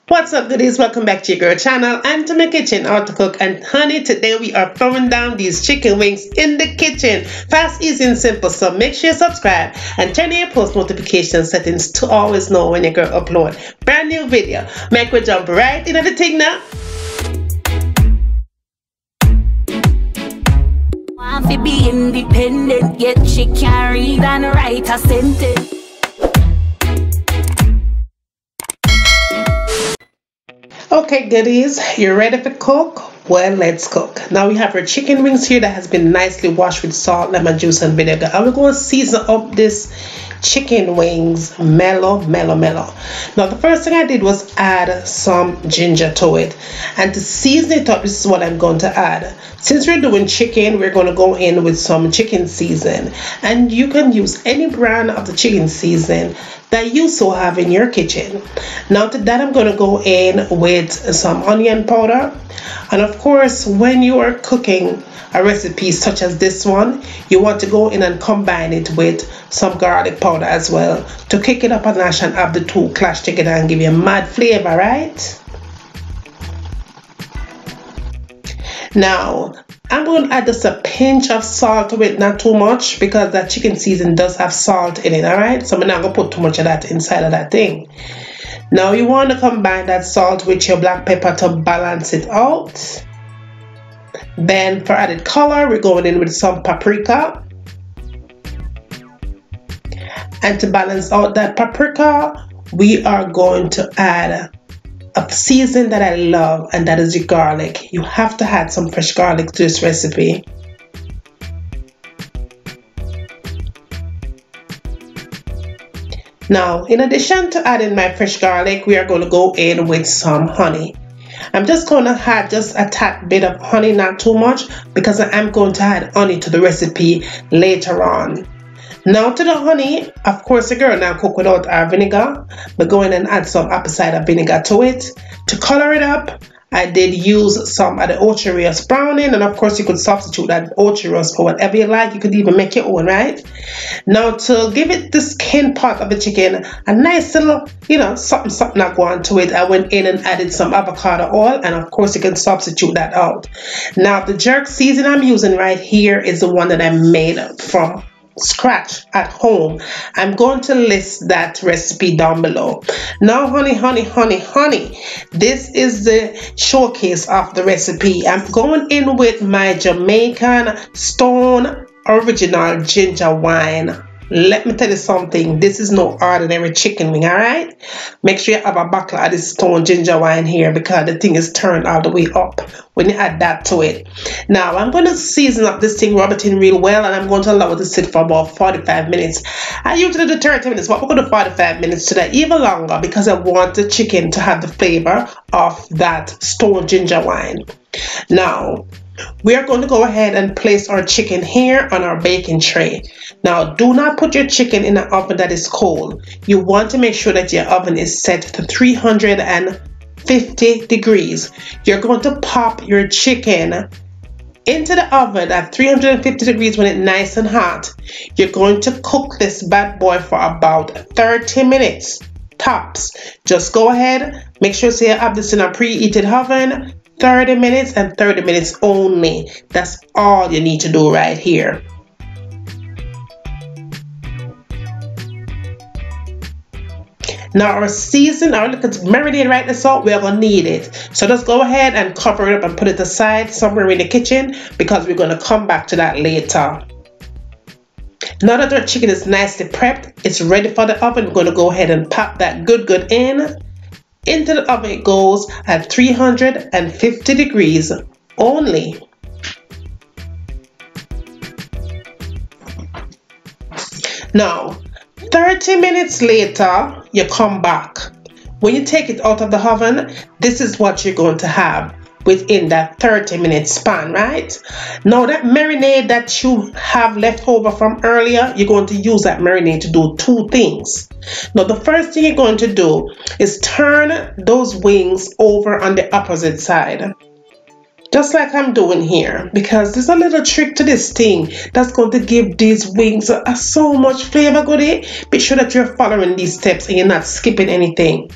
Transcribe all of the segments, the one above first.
What's up, goodies? Welcome back to your girl channel and to my kitchen, how to cook. And honey, today we are throwing down these chicken wings in the kitchen. Fast, easy and simple. So make sure you subscribe and turn on your post notification settings to always know when your girl upload brand new video. Make we jump right into the thing now. Want to be independent, yet she can't read and write a sentence. Okay, goodies, you ready to cook? Well, let's cook. Now we have our chicken wings here that has been nicely washed with salt, lemon juice and vinegar, and we're going to season up this chicken wings mellow. Now the first thing I did was add some ginger to it, and to season it up, this is what I'm going to add. Since we're doing chicken, we're going to go in with some chicken season, and you can use any brand of the chicken season that you so have in your kitchen. Now to that, I'm going to go in with some onion powder, and of course when you are cooking a recipe such as this one, you want to go in and combine it with some garlic powder as well to kick it up a notch and have the two clash together and give you a mad flavor, right? Now I'm going to add just a pinch of salt to it, not too much, because that chicken season does have salt in it, alright? So I'm not going to put too much of that inside of that thing. Now you want to combine that salt with your black pepper to balance it out. Then for added color, we're going in with some paprika. And to balance out that paprika, we are going to add a season that I love, and that is your garlic. You have to add some fresh garlic to this recipe. Now, in addition to adding my fresh garlic, we are going to go in with some honey. I'm just going to add just a tad bit of honey, not too much, because I'm going to add honey to the recipe later on. Now to the honey, of course the girl now cook without our vinegar, but go in and add some apple cider vinegar to it. To color it up, I did use some of the Untitled Browning, and of course you could substitute that Untitled for whatever you like. You could even make your own, right? Now to give it the skin part of the chicken a nice little, something I go on to it, I went in and added some avocado oil, and of course you can substitute that out. Now the jerk season I'm using right here is the one that I made from scratch at home. I'm going to list that recipe down below. Now honey, this is the showcase of the recipe. I'm going in with my Jamaican stone original ginger wine. Let me tell you something, this is no ordinary chicken wing, alright? Make sure you have a bottle of this stone ginger wine here, because the thing is turned all the way up when you add that to it. Now I'm going to season up this thing, rub it in real well, and I'm going to allow it to sit for about 45 minutes. I usually do 30 minutes, but we're going to 45 minutes today, even longer, because I want the chicken to have the flavor of that stone ginger wine. Now we are going to go ahead and place our chicken here on our baking tray. Now do not put your chicken in an oven that is cold. You want to make sure that your oven is set to 350 degrees. You're going to pop your chicken into the oven at 350 degrees when it's nice and hot. You're going to cook this bad boy for about 30 minutes tops. Just go ahead, make sure you have this in a preheated oven. 30 minutes and 30 minutes only. That's all you need to do right here. Now our season, our little marinade right now, so we're going to need it. So just go ahead and cover it up and put it aside somewhere in the kitchen, because we're going to come back to that later. Now that our chicken is nicely prepped, it's ready for the oven. We're going to go ahead and pop that good in. Into the oven it goes at 350 degrees only. Now 30 minutes later you come back. When you take it out of the oven, this is what you're going to have within that 30-minute span, right? Now that marinade that you have left over from earlier, you're going to use that marinade to do two things. Now the first thing you're going to do is turn those wings over on the opposite side, just like I'm doing here, because there's a little trick to this thing that's going to give these wings so much flavor, goodie. Be sure that you're following these steps and you're not skipping anything.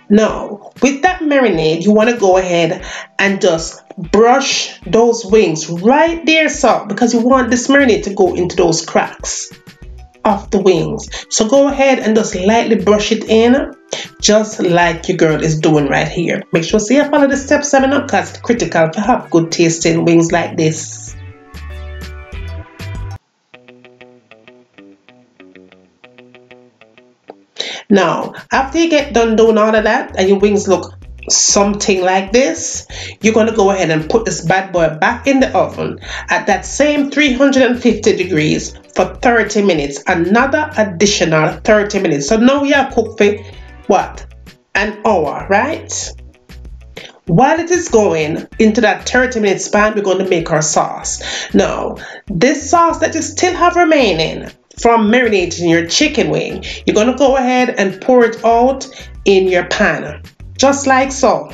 Now, with that marinade, you want to go ahead and just brush those wings right there, so because you want this marinade to go into those cracks of the wings. So go ahead and just lightly brush it in, just like your girl is doing right here. Make sure you follow the steps, because it's critical to have good tasting wings like this. Now, after you get done doing all of that and your wings look something like this, you're going to go ahead and put this bad boy back in the oven at that same 350 degrees for 30 minutes, another additional 30 minutes. So now you are cooked for what, an hour, right? While it is going into that 30-minute span, we're going to make our sauce. Now, this sauce that you still have remaining from marinating your chicken wing, you're going to go ahead and pour it out in your pan, just like so.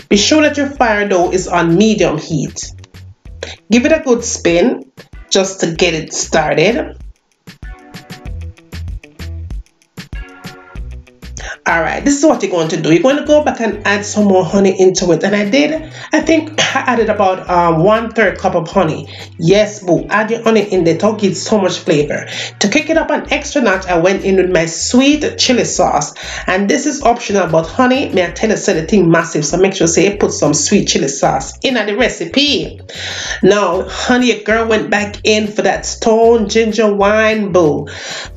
Be sure that your fire dough is on medium heat. Give it a good spin just to get it started. Alright, this is what you're going to do. You're going to go back and add some more honey into it. And I think I added about 1/3 cup of honey. Yes, boo, add your honey in there. Don't give so much flavor. To kick it up an extra notch, I went in with my sweet chili sauce. And this is optional, but honey, may I tell you, say the thing massive. So make sure you put some sweet chili sauce in the recipe. Now, honey, your girl went back in for that stone ginger wine, boo.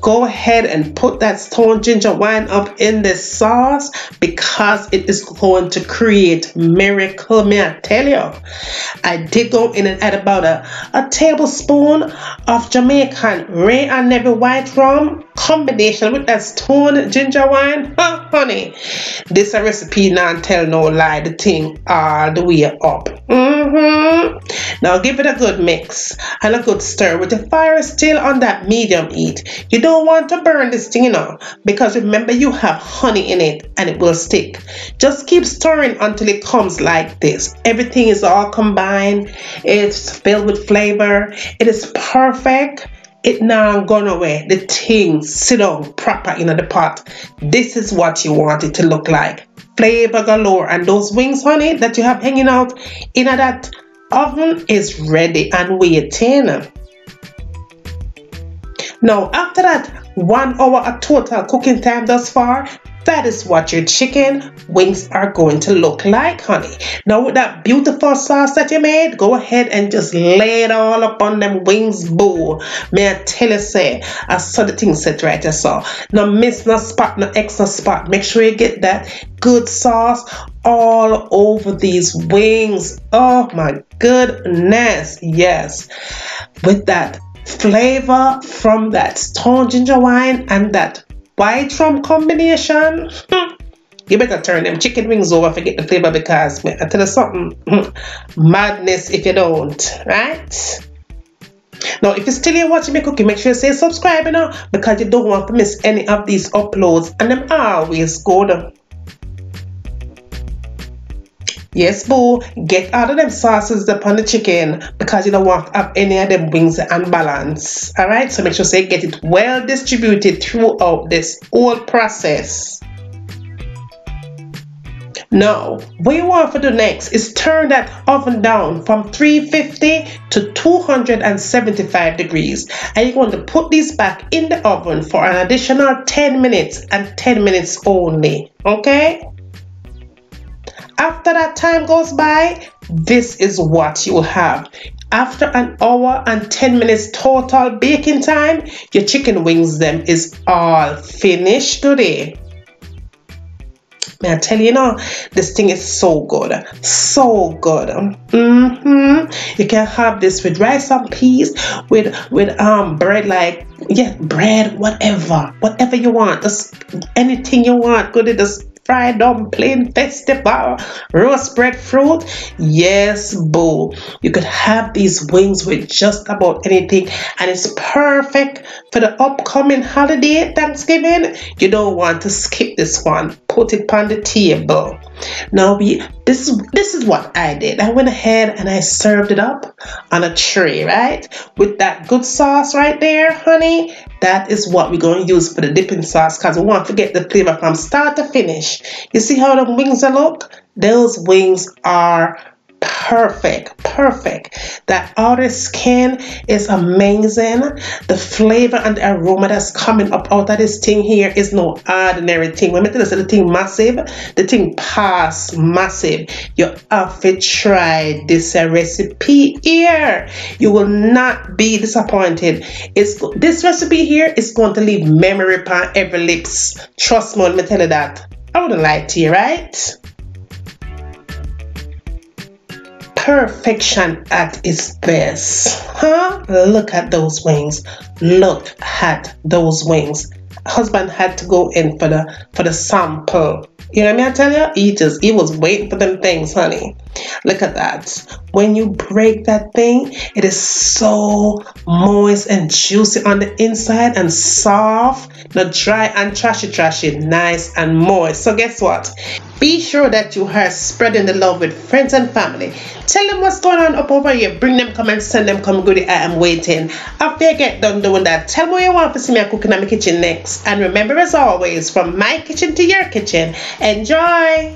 Go ahead and put that stone ginger wine up in this sauce, because it is going to create miracle. May I tell you, I did go in and add about a tablespoon of Jamaican ray and navy white rum combination with that stone ginger wine. Honey, this a recipe, not tell no lie, the thing all the way up. Now give it a good mix and a good stir with the fire still on that medium heat. You don't want to burn this thing, you know, because remember you have honey in it and it will stick. Just keep stirring until it comes like this. Everything is all combined. It's filled with flavor. It is perfect. It now gone away. The thing sit down proper in the pot. This is what you want it to look like. Flavor galore. And those wings, honey, that you have hanging out in that oven is ready and waiting. Now, after that 1 hour of total cooking time thus far, that is what your chicken wings are going to look like, honey. Now, with that beautiful sauce that you made, go ahead and just lay it all up on them wings, boo. May I tell you, say, I saw the thing set right there, so no miss, no spot, no extra spot. Make sure you get that good sauce all over these wings. Oh my goodness, yes. With that flavor from that stone ginger wine and that white rum combination, you better turn them chicken wings over, forget the flavor, because I tell you something, madness if you don't, right? Now, if you're still here watching me cooking, make sure you say subscribe, you know, because you don't want to miss any of these uploads, and them always good. Yes, boo, get out of them sauces upon the chicken, because you don't want to have any of them wings unbalanced. Alright, so make sure you get it well distributed throughout this whole process. Now, what you want to do next is turn that oven down from 350 to 275 degrees. And you're going to put these back in the oven for an additional 10 minutes and 10 minutes only. Okay? After that time goes by, this is what you have. After an hour and 10 minutes total baking time, your chicken wings them is all finished today. May I tell you now, this thing is so good. So good. You can have this with rice and peas, with bread, like, yeah, bread, whatever you want. Just anything you want. Good, just fried dumpling, festival, roast breadfruit. Yes, boo. You could have these wings with just about anything, and it's perfect for the upcoming holiday, Thanksgiving. You don't want to skip this one. Put it on the table. Now this is what I did. I went ahead and I served it up on a tray, right? With that good sauce right there, honey. That is what we're going to use for the dipping sauce, because we want to get the flavor from start to finish. You see how the wings look? Those wings are perfect. That outer skin is amazing. The flavor and the aroma that's coming up out of this thing here is no ordinary thing. When I tell you the thing massive, the thing past massive. You have to try this recipe here. You will not be disappointed. This recipe here is going to leave memory upon every lips. Trust me when I tell you that. I wouldn't lie to you, right? Perfection at its best, huh? Look at those wings. Look at those wings. Husband had to go in for the sample. You know what I mean? I tell you, he was waiting for them things, honey. Look at that. When you break that thing, it is so moist and juicy on the inside and soft, not dry and trashy, nice and moist. So guess what? Be sure that you are spreading the love with friends and family. Tell them what's going on up over here. Bring them, come and send them, come goodie. I am waiting. After you get done doing that, tell me what you want to see me cooking in my kitchen next. And remember, as always, from my kitchen to your kitchen, enjoy.